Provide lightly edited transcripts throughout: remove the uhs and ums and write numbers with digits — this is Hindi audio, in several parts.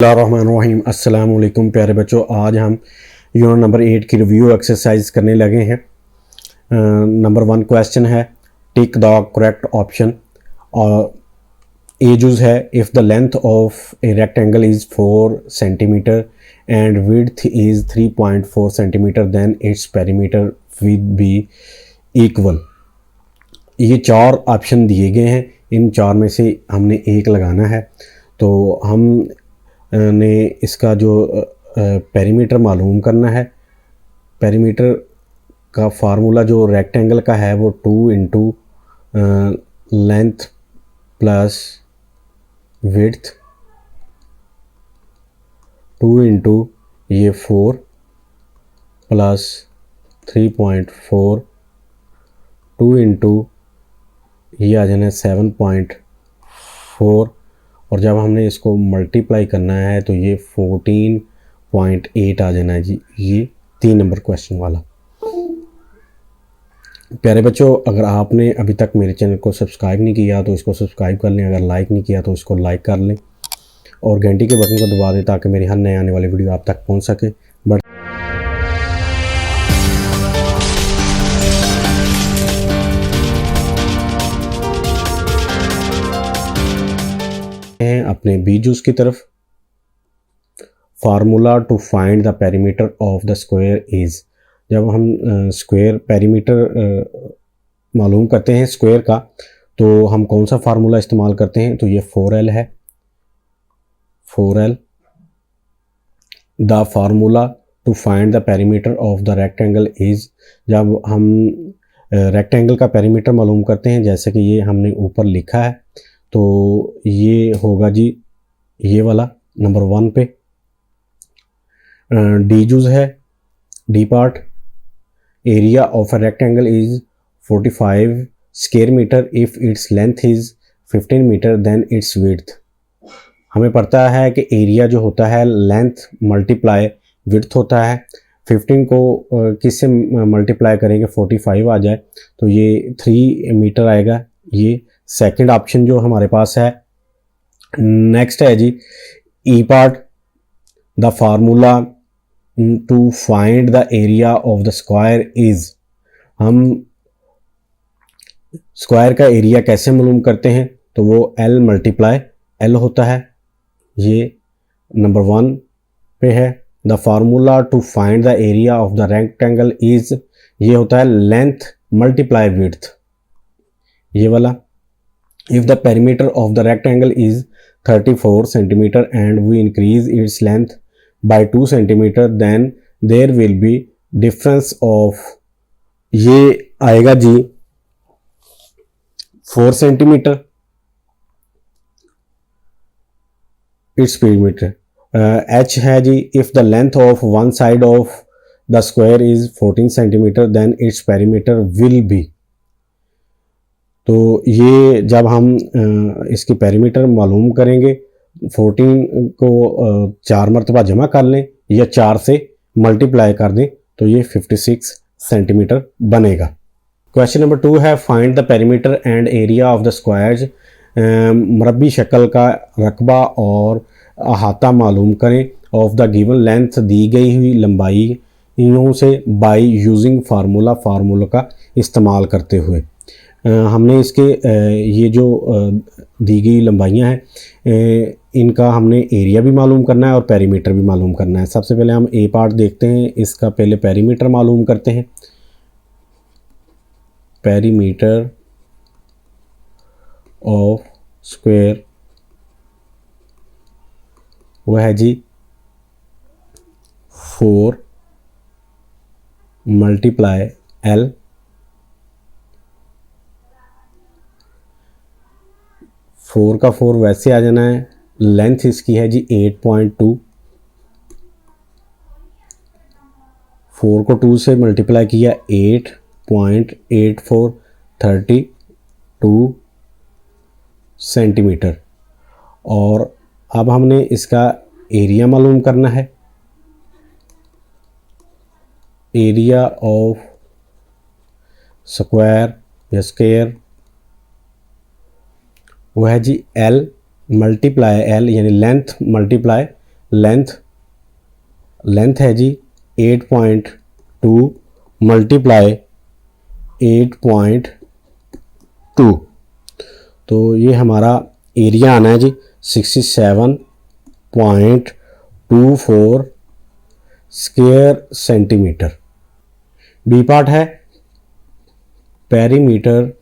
बिस्मिल्लाहिर्रहमानिर्रहीम। अस्सलाम वालेकुम प्यारे बच्चों, आज हम यूनिट नंबर 8 की रिव्यू एक्सरसाइज करने लगे हैं। नंबर 1 क्वेश्चन है टिक द करेक्ट ऑप्शन और एजुज है if the length of a rectangle is 4 centimetre and width is 3.4 centimetre then its perimeter will be equal. ये 4 ऑप्शन दिए गए हैं, इन 4 में से हमने एक लगाना है। तो हम ने इसका जो पेरीमीटर मालूम करना है। पेरीमीटर का फार्मूला जो रेक्टेंगल का है वो 2 into length plus width, 2 into ये 4 प्लस 3.4, 2 इंटू ये आ जाना 7.4 और जब हमने इसको मल्टीप्लाई करना है तो ये 14.8 आ जाना है जी। ये 3 नंबर क्वेश्चन वाला। प्यारे बच्चों, अगर आपने अभी तक मेरे चैनल को सब्सक्राइब नहीं किया तो इसको सब्सक्राइब कर लें, अगर लाइक नहीं किया तो इसको लाइक कर लें और घंटी के बटन को दबा दें ताकि मेरी हर नए आने वाली वीडियो आप तक पहुंच सके। बट हैं अपने बी जूस की तरफ। Formula to find the perimeter of the square is, जब हम स्क्वायर पेरीमीटर मालूम करते हैं स्क्वायर का तो हम कौन सा फार्मूला इस्तेमाल करते हैं, तो ये 4L है। 4L the formula to find the perimeter of the rectangle is, जब हम रेक्टेंगल का पेरीमीटर मालूम करते हैं जैसे कि ये हमने ऊपर लिखा है तो ये होगा जी ये वाला नंबर 1 पे। डी जूज है, D part, area of a rectangle is 45 square metre if its length is 15 metre then its width. हमें पता है कि एरिया जो होता है लेंथ मल्टीप्लाई विड्थ होता है। 15 को किससे मल्टीप्लाई करेंगे 45 आ जाए तो ये 3 मीटर आएगा। ये सेकंड ऑप्शन जो हमारे पास है। नेक्स्ट है जी e part, the formula to find the area of the square is, हम स्क्वायर का एरिया कैसे मालूम करते हैं तो वो L मल्टीप्लाई L होता है। ये नंबर 1 पे है। The formula to find the area of the rectangle is, ये होता है लेंथ मल्टीप्लाई विड्थ, ये वाला। If the perimeter of the rectangle is 34 centimeter and we increase its length by 2 centimeter then there will be difference of, ये आएगा जी 4 सेंटीमीटर its perimeter। H है जी if the length of one side of the square is 14 centimeter then its perimeter will be, तो ये जब हम इसकी पेरीमीटर मालूम करेंगे 14 को 4 मरतबा जमा कर लें या 4 से मल्टीप्लाई कर दें तो ये 56 सेंटीमीटर बनेगा। क्वेश्चन नंबर 2 है find the perimeter and area of the squares, मरबी शक्ल का रकबा और अहाता मालूम करें ऑफ द गिवन लेंथ, दी गई हुई लंबाइयों से बाय यूजिंग फार्मूला, फार्मूला का इस्तेमाल करते हुए। हमने इसके ये जो दी गई लंबाइयाँ हैं इनका हमने एरिया भी मालूम करना है और पेरीमीटर भी मालूम करना है। सबसे पहले हम ए पार्ट देखते हैं, इसका पहले पेरीमीटर मालूम करते हैं। पेरीमीटर ऑफ स्क्वायर वह है जी 4 मल्टीप्लाई L, 4 का 4 वैसे आ जाना है। लेंथ इसकी है जी 8.2, 4 को 2 से मल्टीप्लाई किया 8.84, 32 सेंटीमीटर। और अब हमने इसका एरिया मालूम करना है। एरिया ऑफ स्क्वायर या स्क्वायर वो है जी L मल्टीप्लाई L यानी लेंथ मल्टीप्लाई लेंथ है जी 8.2 मल्टीप्लाई 8.2, तो ये हमारा एरिया आना है जी 67.24 स्क्वायर सेंटीमीटर। बी पार्ट है perimeter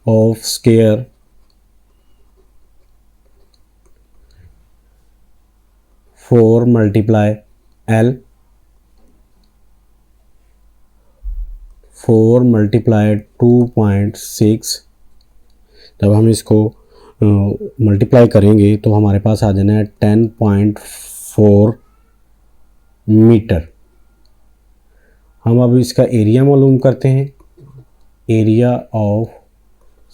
of square 4 multiply L 4 multiply 2.6। जब हम इसको मल्टीप्लाई करेंगे तो हमारे पास आ जाना है 10.4 मीटर। हम अब इसका एरिया मालूम करते हैं। एरिया ऑफ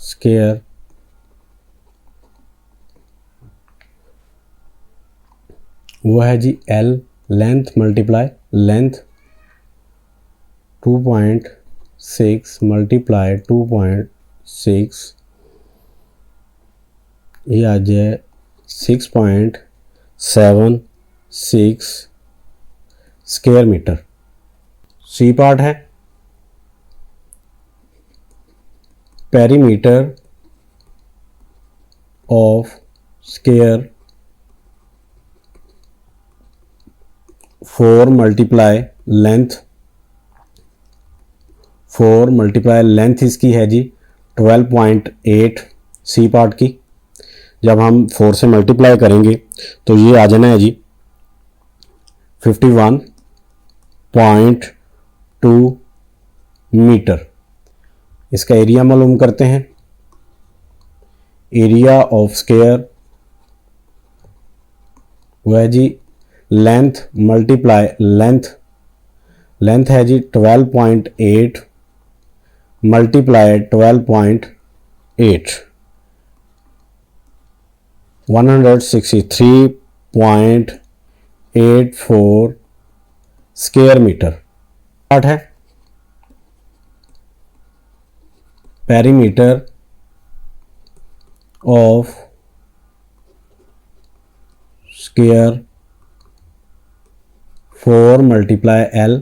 स्क्वायर वो है जी L length multiply length 2.6 multiply 2.6, ये आ जाए 6.76 स्क्वायर मीटर। सी पार्ट है perimeter of square 4 multiply length 4 multiply length इसकी है जी 12.8 सी पार्ट की। जब हम 4 से मल्टीप्लाई करेंगे तो ये आ जाना है जी 51.2 मीटर। इसका एरिया मालूम करते हैं। एरिया ऑफ स्क्वायर वो है जी लेंथ मल्टीप्लाई लेंथ है जी 12.8 मल्टीप्लाई 12.8 163.84 स्क्वायर मीटर। पार्ट है perimeter of square 4 multiply L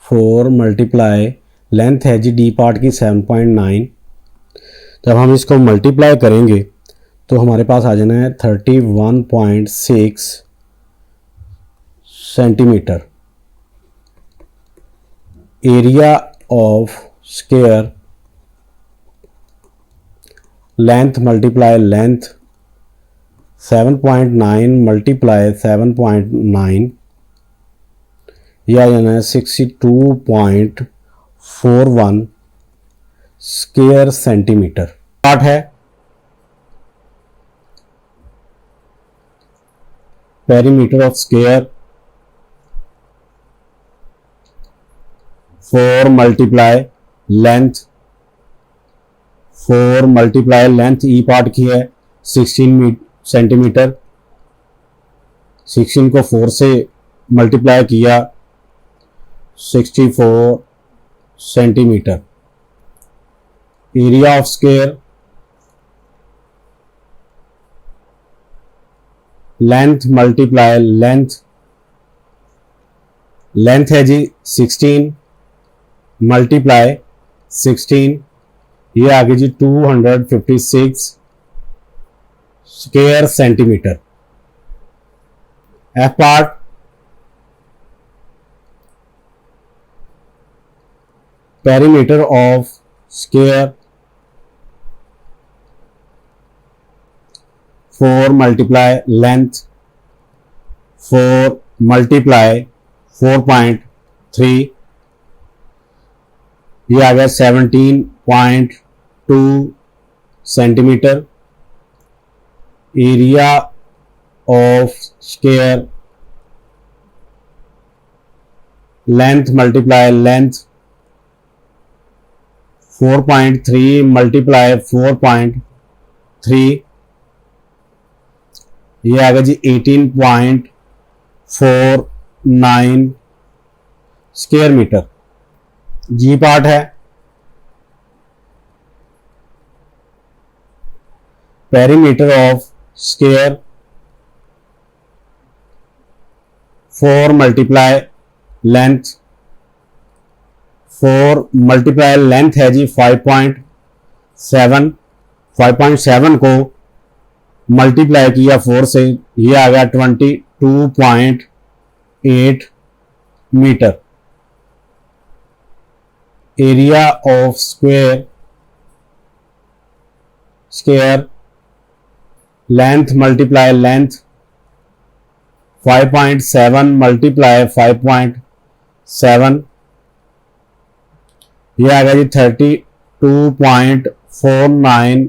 4 multiply length है जी डी पार्ट की 7.9। जब हम इसको मल्टीप्लाई करेंगे तो हमारे पास आ जाना है 31.6 centimetre. Area of square length multiply length 7.9 multiply 7.9, यह आ जाना है 62.41 स्क्वायर सेंटीमीटर। पार्ट है perimeter of square 4 multiply length 4 multiply length E part की है 16 सेंटीमीटर। 16 को 4 से मल्टीप्लाई किया 64 centimetre. Area of square length multiply length है जी 16 मल्टीप्लाई 16, ये आगे जी 256 square centimetre. F part perimeter of square 4 multiply length 4 multiply 4.3, ये आ गया 17.2 centimetre. Area of square length multiply length 4.3 multiply 4.3, ये आ गया जी 18.49 स्क्वायर मीटर। जी पार्ट है perimeter of square 4 multiply length 4 multiply length है जी 5.7 5.7 को मल्टीप्लाई किया 4 से, ये आ गया 22.8 metre. Area of square length multiply length 5.7 multiply 5.7, ये आ गया जी 32.49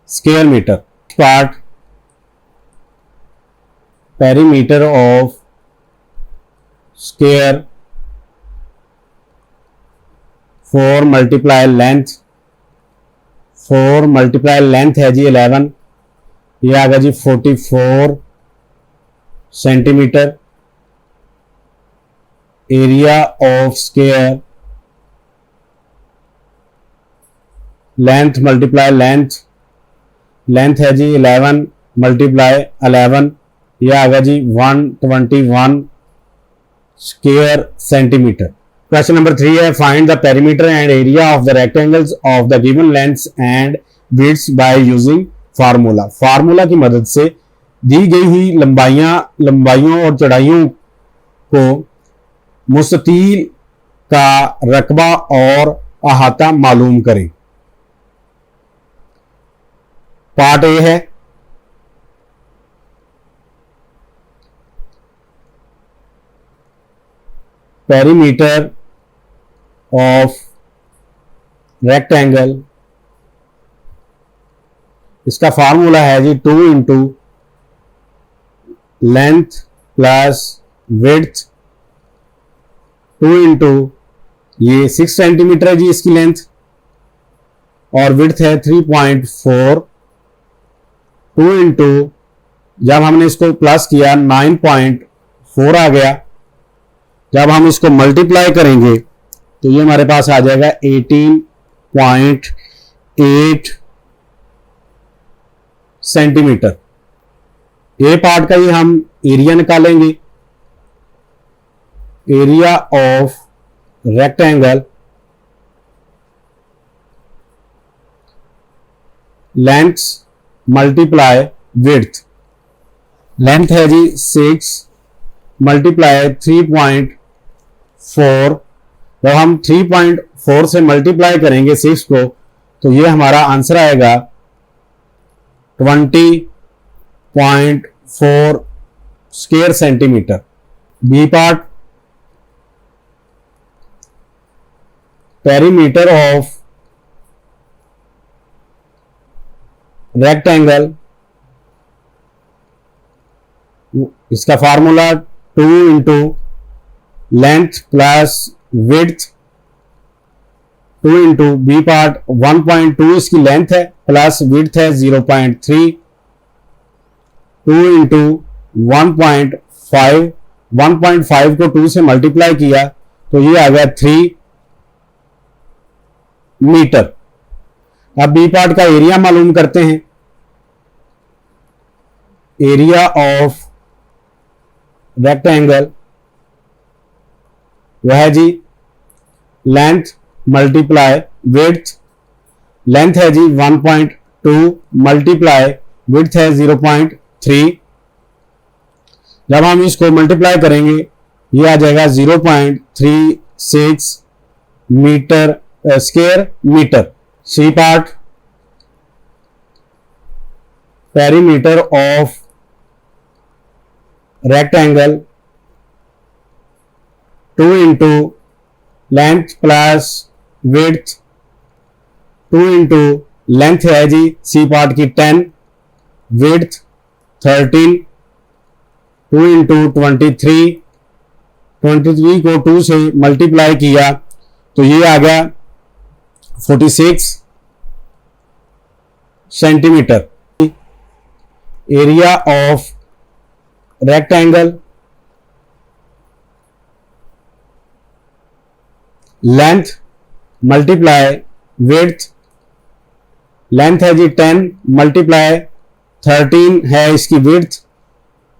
square metre. Part perimeter of square 4 multiply length 4 multiply length है जी 11, ये आ गया जी 44 centimetre. Area of square length multiply length है जी 11 मल्टीप्लाई 11, यह आ गया जी 121 स्क्वायर सेंटीमीटर। क्वेश्चन नंबर 3 है find the perimeter and area of the rectangles of the given lengths and widths by using formula. Formula की मदद से दी गई हुई लंबाइयों और चौड़ाइयों को मुस्ततील का रकबा और अहाता मालूम करें। पार्ट ए है पेरीमीटर ऑफ रेक्टेंगल, इसका फार्मूला है जी 2 into length plus width 2 into ये 6 सेंटीमीटर है जी इसकी लेंथ और विड्थ है 3.4, 2 इंटू जब हमने इसको प्लस किया 9.4 आ गया, जब हम इसको मल्टीप्लाई करेंगे तो ये हमारे पास आ जाएगा 18.8 सेंटीमीटर। ए पार्ट का ही हम एरिया निकालेंगे। Area of rectangle length multiply width, length है जी 6 मल्टीप्लाई 3.4, जब हम 3.4 से मल्टीप्लाई करेंगे 6 को तो ये हमारा आंसर आएगा 20.4 square centimetre. B part perimeter of rectangle, इसका formula 2 into length plus width 2 into b part 1.2 इसकी लेंथ है प्लस विड्थ है 0.3, 2 इंटू 1.5 को 2 से मल्टीप्लाई किया तो ये आ गया 3 मीटर। अब बी पार्ट का एरिया मालूम करते हैं। एरिया ऑफ रेक्टेंगल वह है जी लेंथ मल्टीप्लाई विड्थ, लेंथ है जी 1.2 मल्टीप्लाई विड्थ है 0.3, जब हम इसको मल्टीप्लाई करेंगे ये आ जाएगा 0.36 metre square metre. C part perimeter of rectangle 2 into length plus width 2 into length है जी सी पार्ट की 10, विड्थ 13, 2 इंटू 23 को 2 से मल्टीप्लाई किया तो ये आ गया 46 centimetre. Area of rectangle length multiply width length है जी 10 मल्टीप्लाई 13 है इसकी विड्थ,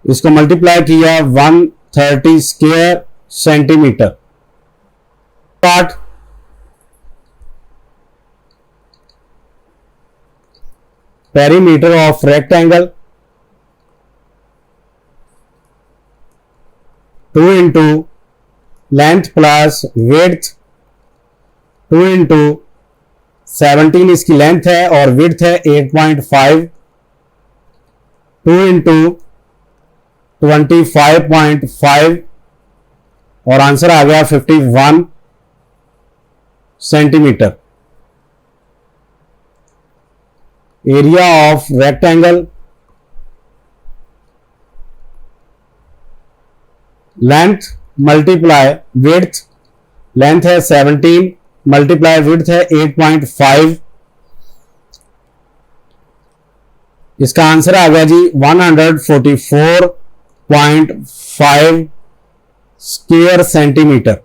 इसको मल्टीप्लाई किया 130 square centimetre. Part perimeter of rectangle 2 into length plus width 2 into 17 इसकी लेंथ है और विड्थ है 8.5, 2 इंटू 25.5 और आंसर आ गया 51 centimetre. Area of rectangle length multiply width, length है 17 मल्टीप्लाई विड्थ है 8.5, इसका आंसर आ गया जी 144.5 स्क्वायर सेंटीमीटर।